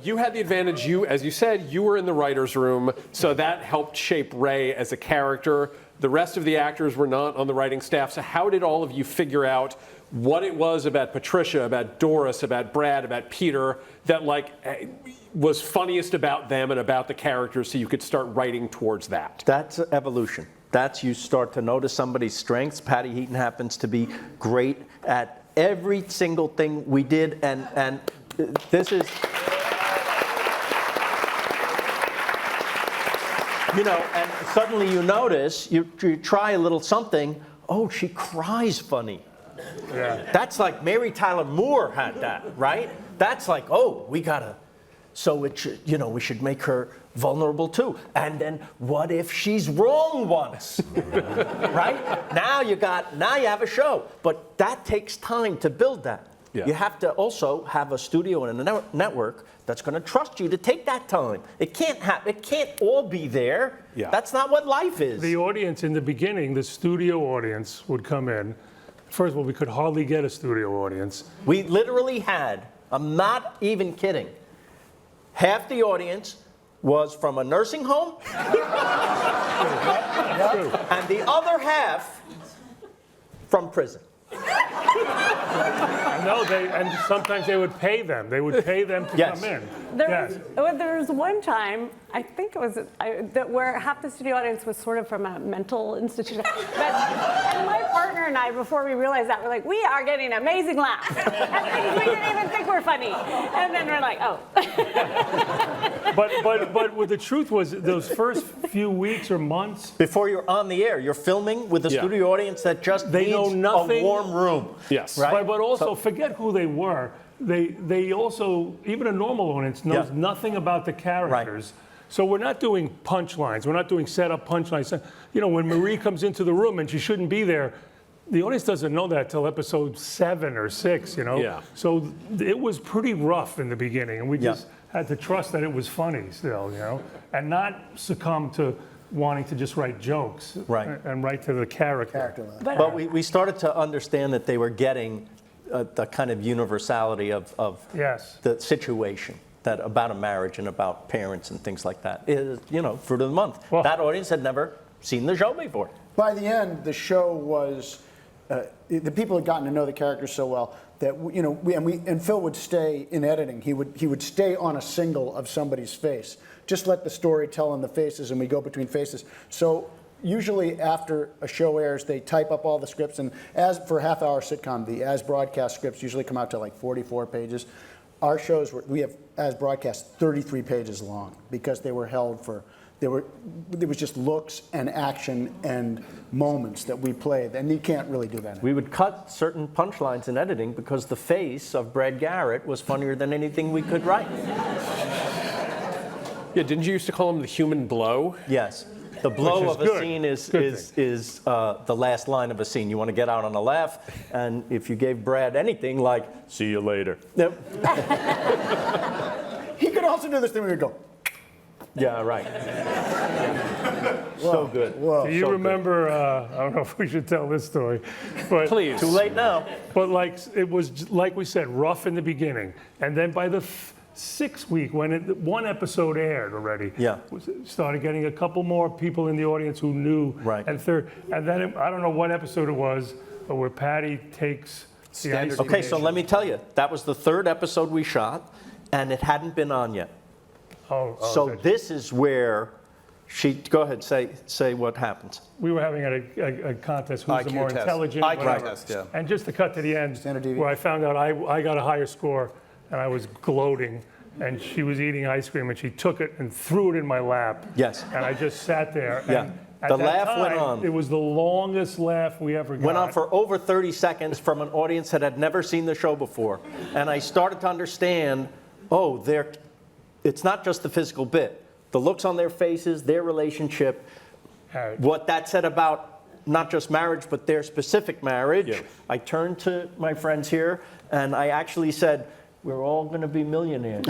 you had the advantage. As you said, you were in the writer's room, so that helped shape Ray as a character. The rest of the actors were not on the writing staff. So how did all of you figure out what it was about Patricia, about Doris, about Brad, about Peter that was funniest about them and about the characters, so you could start writing towards that? That's evolution. That's you start to notice somebody's strengths. Patty Heaton happens to be great at every single thing we did, and this is, and suddenly you notice, you try a little something, oh, she cries funny. Yeah. That's like Mary Tyler Moore had that, right? That's like, oh, we gotta, so it should, we should make her vulnerable too. And then what if she's wrong once, right? Now you have a show, but that takes time to build that. Yeah. You have to also have a studio and a network that's going to trust you to take that time. It can't all be there. Yeah. That's not what life is. The audience in the beginning, the studio audience would come in. First of all, we could hardly get a studio audience. We literally had, I'm not even kidding, half the audience was from a nursing home, and the other half from prison. No, and sometimes they would pay them. They would pay them to Yes. come in. There was one time, I think it was, where half the studio audience was sort of from a mental institution. And my partner and I, before we realized that, we're like, we are getting amazing laughs. And things we didn't even think were funny. And then we're like, oh. But what the truth was, those first few weeks or months, Before you're on the air, you're filming with a studio audience that just They know needs nothing. a warm room. Yes. Right? but also forget who they were. They also, even a normal audience knows nothing about the characters. So we're not doing punchlines. We're not doing setup punchlines. When Marie comes into the room and she shouldn't be there, the audience doesn't know that till episode 7 or 6, Yeah. So it was pretty rough in the beginning, and we just had to trust that it was funny still, and not succumb to wanting to just write jokes and write to the character. But we started to understand that they were getting the kind of universality of the situation, that about a marriage and about parents and things like that is, fruit of the month. Well, that audience had never seen the show before. By the end, the show was, the people had gotten to know the characters so well that, and Phil would stay in editing. He would stay on a single of somebody's face. Just let the story tell in the faces, and we go between faces. So usually after a show airs, they type up all the scripts, and as for a half-hour sitcom, the as broadcast scripts usually come out to like 44 pages. Our shows we have as broadcast 33 pages long because they were held for. There was just looks and action and moments that we played, and you can't really do that. We would cut certain punchlines in editing because the face of Brad Garrett was funnier than anything we could write. Yeah, didn't you used to call him the human blow? Yes. The blow of a good. scene is the last line of a scene. You want to get out on a laugh, and if you gave Brad anything like, see you later. Yep. He could also do this thing where we go, Yeah, right. So good. whoa. Do you remember, I don't know if we should tell this story, but Please. Too late now. But it was, like we said, rough in the beginning. And then by the 6th week, when one episode aired already, started getting a couple more people in the audience who knew. Right. And then I don't know what episode it was, but where Patty takes the ice cream. Okay, so let me tell you, that was the 3rd episode we shot, and it hadn't been on yet. So this is where go ahead, say what happens. We were having a contest, who's the more intelligent, whatever. And just to cut to the end, where I found out I got a higher score, and I was gloating, and she was eating ice cream, and she took it and threw it in my lap. Yes. And I just sat there. Yeah. And at The that laugh time, went on. It was the longest laugh we ever got. Went on for over 30 seconds from an audience that had never seen the show before. And I started to understand, it's not just the physical bit. The looks on their faces, their relationship, what that said about not just marriage, but their specific marriage. Yeah. I turned to my friends here, and I actually said, we're all going to be millionaires.